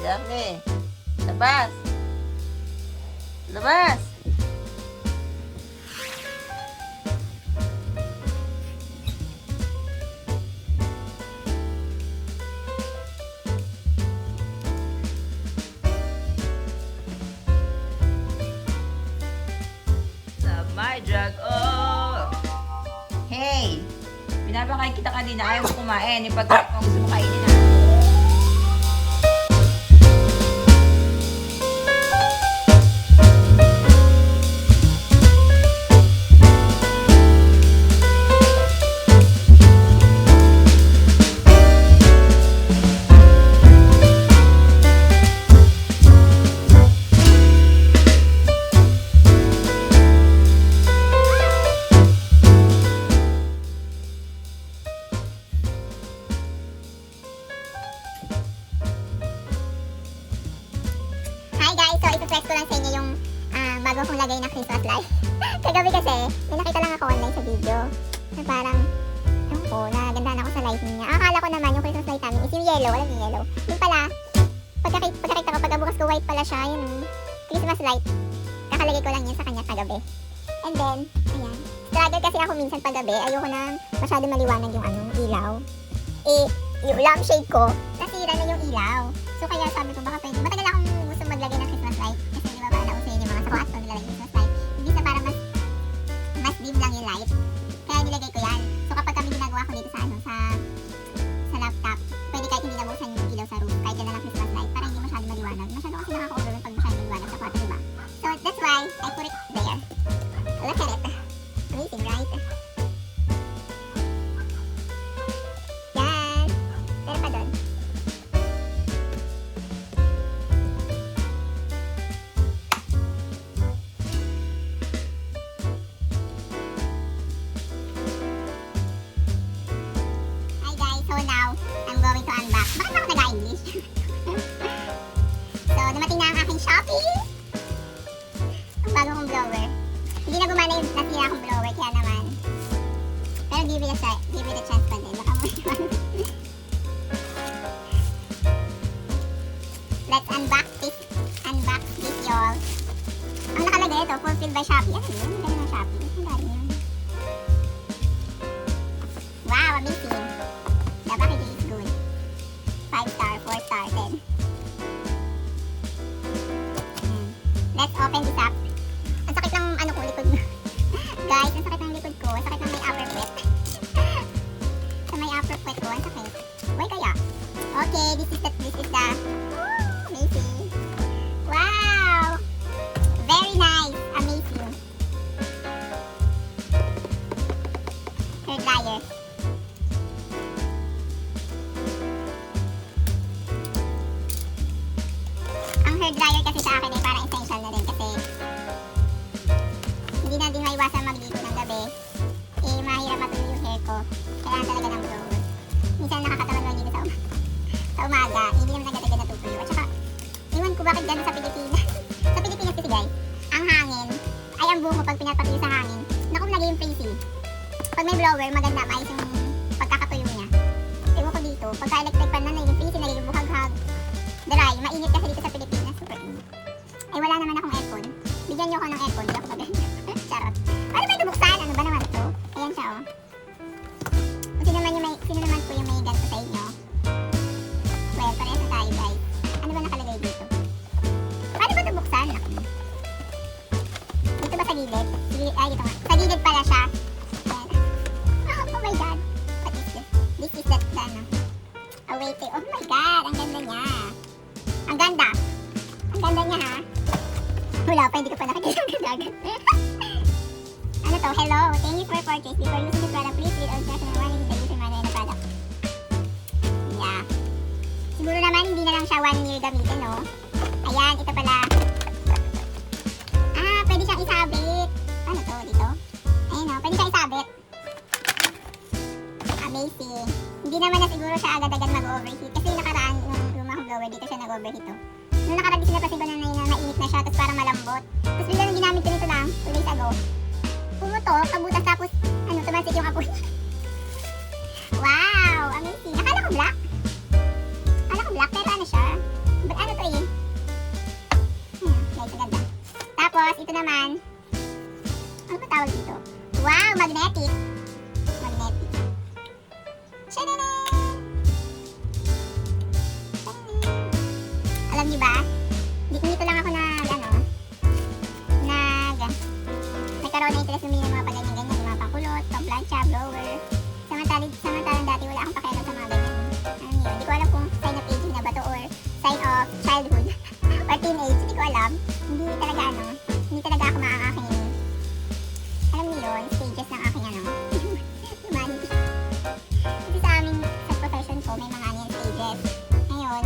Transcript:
Dali. Labas. Labas. My drug. Oh! Hey! Pinapakain kita kanina. Ayaw mo kumain. Yung pagkain mo gusto mo kainin na. I-press ko lang sa inyo yung bago kong lagay na Christmas light. Kagabi kasi, may nakita lang ako online sa video na parang, ewan ko, nagandahan ako sa lighting niya. Akala ko naman yung Christmas light namin is yung yellow, alam yung yellow. Yung pala, pagkakita ko, pagkabukas ko white pala siya, yun, Christmas light. Kakalagay ko lang yun sa kanya kagabi. And then, ayan. Struggle kasi ako minsan paggabi, ayoko na masyado maliwanag yung ilaw. Yung lampshade ko, nasira na yung ilaw. So kaya sabi ko baka pwede, matagal akong gusto maglagay ng Christmas light. Kasi di ba ba nauso yun yung mga sa Watson nilalagay Christmas light. Hindi sa para mas dim lang yung light. Kaya nilagay ko yan. So kapag kami ginagawa ko dito sa laptop, pwede kahit hindi nabuksan yung ilaw sa room. Kahit yan na lang Christmas light para hindi masyado maliwanag. Masyado kasi nakaka-overwhelm pag masyado maliwanag sa kwarto, diba? So that's why I put it there. Look at it. Amazing, right? Yan. Pero pa doon. So now, I'm going to unbox. Bakit ako nag-English? So, dumating na ang aking Shopee. Ang bago kong blower. Hindi na gumana yung nasira akong blower, kaya naman. Pero give it a chance pa din. Baka mo yun. Let's unbox this, y'all. Ang nakalagay ito, fulfilled by Shopee. Ano yun? Ang galing ng Shopee. Ang galing yun. Wow, amazing. The packaging is good. 5 star, 4 star, 10. Let's open this up. Ang sakit ng likod mo. Guys, ang sakit ng likod ko. Ang sakit ng may upper pet. Sa may upper pet ko, ang sakit. Why kaya? Okay, this is the amazing. Wow! Very nice. Amazing. Hair dryer. Ang hair dryer kasi sa akin ay parang essential na rin kasi hindi na din maiwasan magligo ng gabi. Mahirap matuloy yung hair ko. Kailangan talaga ng blower. Minsan nakakatamad magligo sa umaga. Hindi naman agad-agad natutuyo. At saka, iwan ko bakit gano'n sa Pilipinas. Sa Pilipinas kasi guys, ang hangin ay ang buho pag pinapatuyo sa hangin. Naku, lagi yung freezing. Pag may blower, maganda, maayos yung pagkakatuyo niya. Ewan ko dito, pagka electric pan na naging freezing, naging buhag-hag. Dry, mainit kasi dito sa Pilipinas, super init. Ay wala naman akong aircon. Bigyan niyo ako ng aircon, di ako maganda. Charot. Paano ba ito buksan? Ano ba naman ito? Ayan siya oh. Sino naman po yung may ganito sa inyo? Well, parehas na tayo guys. Ano ba nakalagay dito? Paano ba ito buksan? Dito ba sa gilid? Ay, dito nga. Sa gilid pala siya. Ayan. Oh my god. What is this? This is that awaiting. Oh my god, ang ganda niya. Ang ganda. Ang ganda niya ha. Wala pa, hindi ko pa nakikita ang ganda. Ano to? Hello, thank you for purchase. Before using this product, please read all instructions and warnings in the user manual ng product. Yeah. Siguro naman hindi na lang siya 1 year gamitin, no? Ayan, ito pala. Pwede siyang isabit. Ano to? Dito? Ayun o, pwede siyang isabit. Amazing. Hindi naman na siguro siya agad-agad mag-overheat. Kasi nakaraan yung luma kong blower, dito siya nag-overheat oh. Nung nakaraan din sila kasi ba na mainit na siya, tapos parang malambot. Tapos bigla nung ginamit ko nito lang, 2 days ago. Pumutok, kabutas, tapos tumansik yung apoy. Wow! Amazing. Akala ko black. Pero ano siya? But ano to? Tapos, ito naman. Ano ba tawag dito? Wow, magnetic. Magnetic. Shananan! Alam niyo ba? Dito lang ako nagkaroon na interest bumili ng mga paganyan-ganyan, yung mga pangkulot, pang-plancha, blower. Samantalang dati wala akong pakialam sa mga ganyan. Ano yun? Hindi ko alam kung sign of aging na ba to or sign of childhood or teenage. Hindi ko alam. Hindi talaga ako maaaking. Alam niyo yun, stages ng aking humanity. Kasi sa amin, sa profession ko, may mga stages. Ngayon,